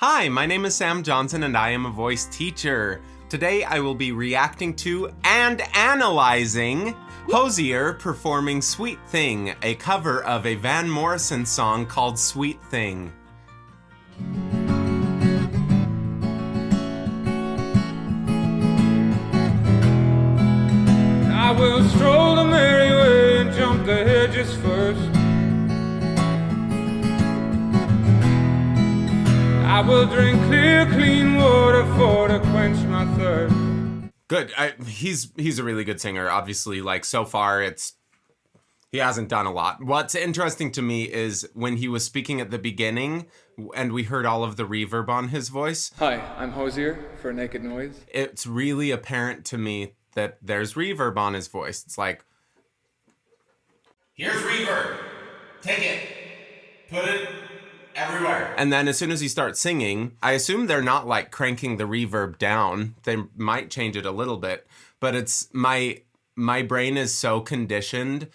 Hi, my name is Sam Johnson and I am a voice teacher. Today I will be reacting to and analyzing Hozier performing Sweet Thing, a cover of a Van Morrison song called Sweet Thing. I will stroll the merry way and jump the hedges first. I will drink clear, clean water to quench my thirst. Good. He's a really good singer. Obviously, so far he hasn't done a lot. What's interesting to me is when he was speaking at the beginning and we heard all of the reverb on his voice. Hi, I'm Hozier for Naked Noise. It's really apparent to me that there's reverb on his voice. It's like, here's reverb. Take it. Put it everywhere. And then as soon as he starts singing, I assume they're not cranking the reverb down. They might change it a little bit, but it's my brain is so conditioned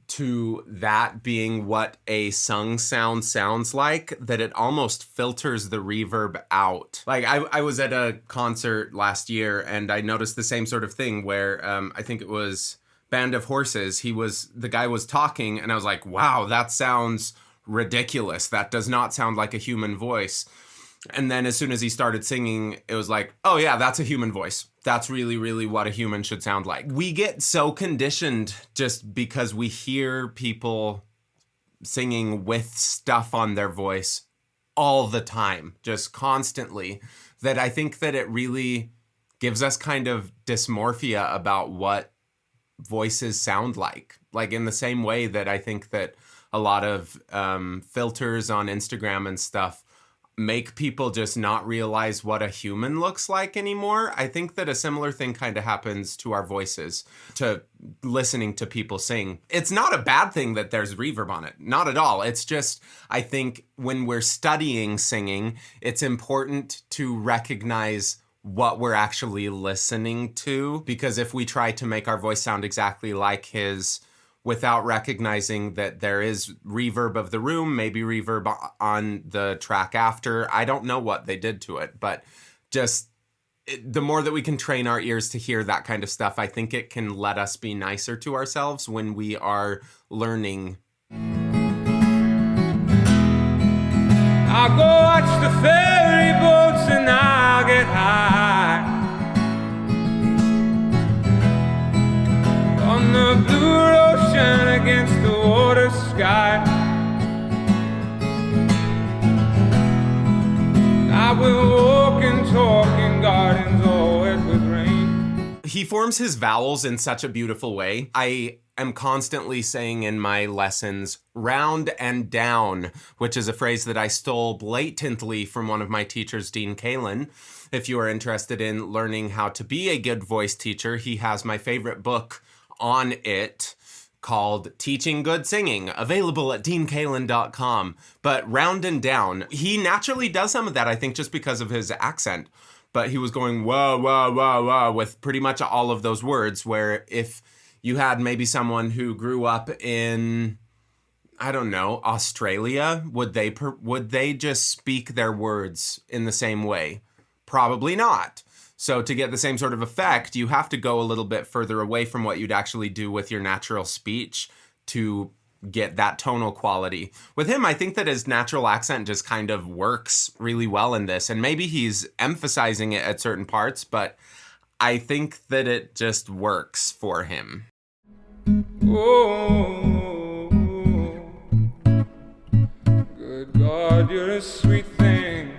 to that being what a sung sound sounds like that it almost filters the reverb out. I was at a concert last year and I noticed the same sort of thing where I think it was Band of Horses. The guy was talking and I was like, wow, that sounds ridiculous. That does not sound like a human voice. And then as soon as he started singing, it was like, oh yeah, that's a human voice. That's really, really what a human should sound like. We get so conditioned just because we hear people singing with stuff on their voice all the time, just constantly, that I think that it really gives us kind of dysmorphia about what voices sound like. In the same way that I think that a lot of filters on Instagram and stuff make people just not realize what a human looks like anymore. I think that a similar thing kind of happens to our voices, to listening to people sing. It's not a bad thing that there's reverb on it. Not at all. It's just, I think when we're studying singing, it's important to recognize what we're actually listening to, because if we try to make our voice sound exactly like his without recognizing that there is reverb of the room, maybe reverb on the track after. I don't know what they did to it, but the more that we can train our ears to hear that kind of stuff, I think it can let us be nicer to ourselves when we are learning. I'll go watch the ferry boats and I'll get high on the blue ocean against the water sky. I will walk and talk in gardens all wet with rain. He forms his vowels in such a beautiful way. I am constantly saying in my lessons, round and down, which is a phrase that I stole blatantly from one of my teachers, Dean Kalin. If you are interested in learning how to be a good voice teacher, he has my favorite book on it called Teaching Good Singing, available at deankalin.com. But round and down, he naturally does some of that, I think, just because of his accent. But he was going whoa, whoa, whoa, whoa with pretty much all of those words, where if you had maybe someone who grew up in, I don't know, Australia, would they just speak their words in the same way? Probably not. So to get the same sort of effect, you have to go a little bit further away from what you'd actually do with your natural speech to get that tonal quality. With him, I think that his natural accent just kind of works really well in this. And maybe he's emphasizing it at certain parts, but I think that it just works for him. Oh, good God, you're a sweet thing.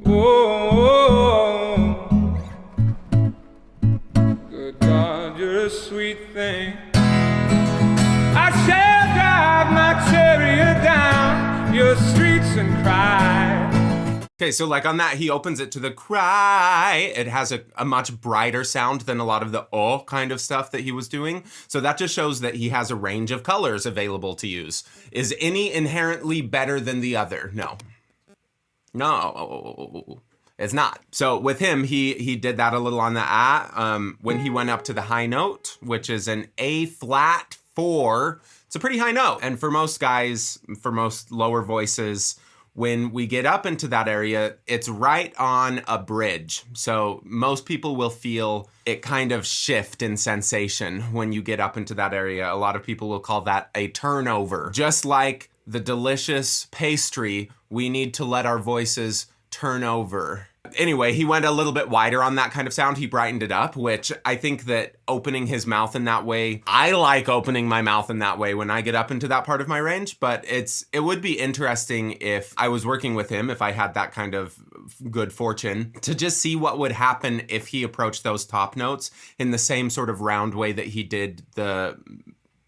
Oh, good God, you're a sweet thing. I shall drive my chariot down your streets and cry. Okay, so on that, he opens it to the cry. It has a much brighter sound than a lot of the oh kind of stuff that he was doing. So that just shows that he has a range of colors available to use. Is any inherently better than the other? No. No, it's not. So with him, he did that a little on the ah. When he went up to the high note, which is an A flat 4, it's a pretty high note. And for most guys, for most lower voices, When we get up into that area, it's right on a bridge. So most people will feel it kind of shift in sensation when you get up into that area. A lot of people will call that a turnover. Just like the delicious pastry, we need to let our voices turn over. Anyway, he went a little bit wider on that kind of sound. He brightened it up, which I think that opening his mouth in that way, I like opening my mouth in that way when I get up into that part of my range, but it would be interesting if I was working with him, if I had that kind of good fortune, to just see what would happen if he approached those top notes in the same sort of round way that he did the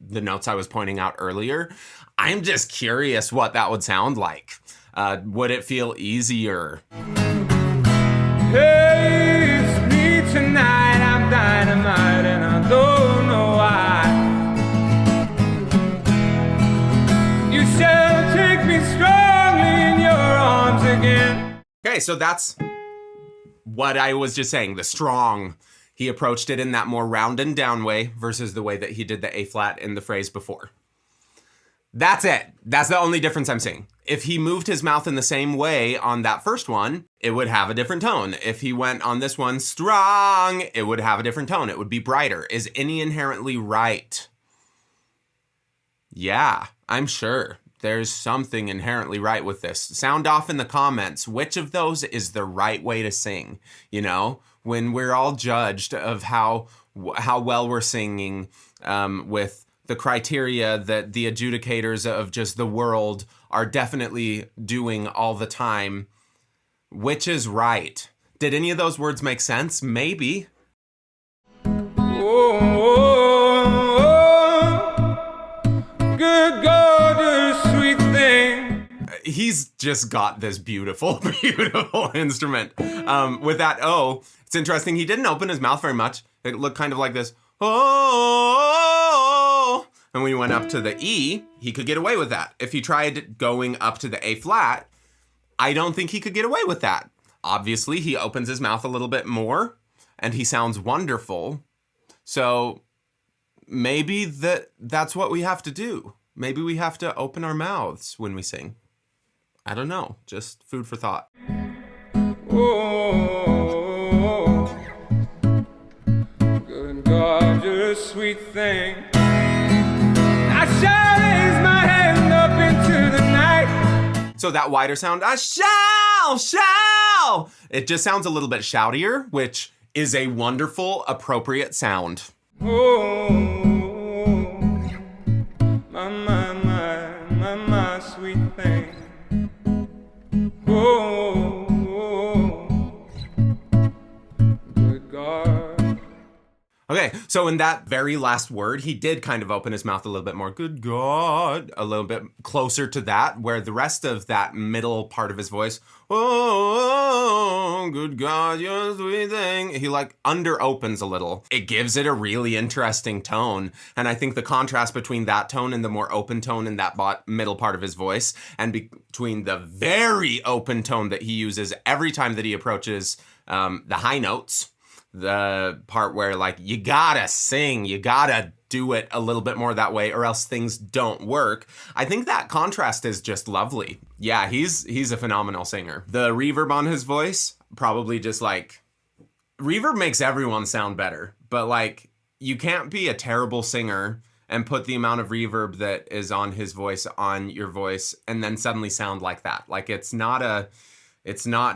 notes I was pointing out earlier. I'm just curious what that would sound like. Would it feel easier? Hey, it's me tonight, I'm dynamite and I don't know why. You shall take me strongly in your arms again. Okay, so that's what I was just saying, the strong. He approached it in that more round and down way versus the way that he did the A flat in the phrase before. That's it. That's the only difference I'm seeing. If he moved his mouth in the same way on that first one, it would have a different tone. If he went on this one strong, it would have a different tone. It would be brighter. Is any inherently right? Yeah, I'm sure. There's something inherently right with this. Sound off in the comments. Which of those is the right way to sing? You know, when we're all judged of how well we're singing with the criteria that the adjudicators of just the world are definitely doing all the time. Which is right? Did any of those words make sense? Maybe. Oh, good God, you sweet thing. He's just got this beautiful, beautiful instrument. With that O, it's interesting. He didn't open his mouth very much. It looked kind of like this. Oh. And when he went up to the E, he could get away with that. If he tried going up to the A flat, I don't think he could get away with that. Obviously, he opens his mouth a little bit more, and he sounds wonderful. So maybe that's what we have to do. Maybe we have to open our mouths when we sing. I don't know. Just food for thought. Oh, good God, you're a sweet thing. I shall raise my hand up into the night. So that wider sound, I shall. It just sounds a little bit shoutier, which is a wonderful, appropriate sound. Oh, my sweet thing. Oh, good God. Okay, so in that very last word, he did kind of open his mouth a little bit more. Good God. A little bit closer to that, where the rest of that middle part of his voice, oh, good God, you're a sweet thing. He like under opens a little. It gives it a really interesting tone. And I think the contrast between that tone and the more open tone in that middle part of his voice, and between the very open tone that he uses every time that he approaches the high notes, the part where like you gotta sing, you gotta do it a little bit more that way or else things don't work. I think that contrast is just lovely. Yeah, he's a phenomenal singer. The reverb on his voice, probably just like, reverb makes everyone sound better, but like you can't be a terrible singer and put the amount of reverb that is on his voice on your voice and then suddenly sound like that. Like it's not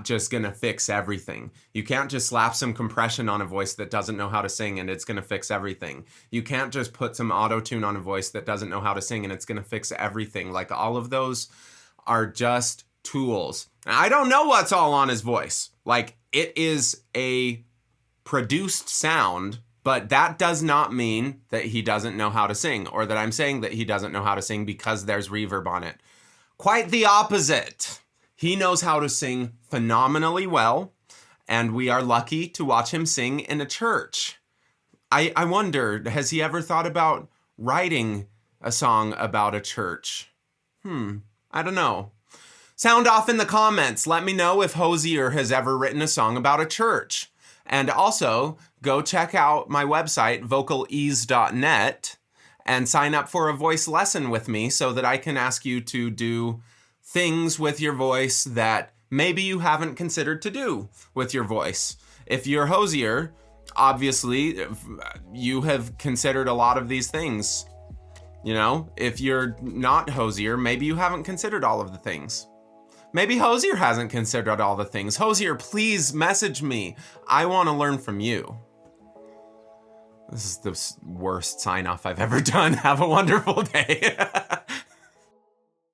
just going to fix everything. You can't just slap some compression on a voice that doesn't know how to sing and it's going to fix everything. You can't just put some auto-tune on a voice that doesn't know how to sing and it's going to fix everything. Like all of those are just tools. And I don't know what's all on his voice. Like it is a produced sound, but that does not mean that he doesn't know how to sing or that I'm saying that he doesn't know how to sing because there's reverb on it. Quite the opposite. He knows how to sing phenomenally well, and we are lucky to watch him sing in a church. I wonder, has he ever thought about writing a song about a church? I don't know. Sound off in the comments. Let me know if Hozier has ever written a song about a church. And also, go check out my website, vocalease.net, and sign up for a voice lesson with me so that I can ask you to do things with your voice that maybe you haven't considered to do with your voice. If you're Hozier, obviously you have considered a lot of these things. You know, if you're not Hozier, maybe you haven't considered all of the things. Maybe Hozier hasn't considered all the things. Hozier, please message me. I want to learn from you. This is the worst sign off I've ever done. Have a wonderful day.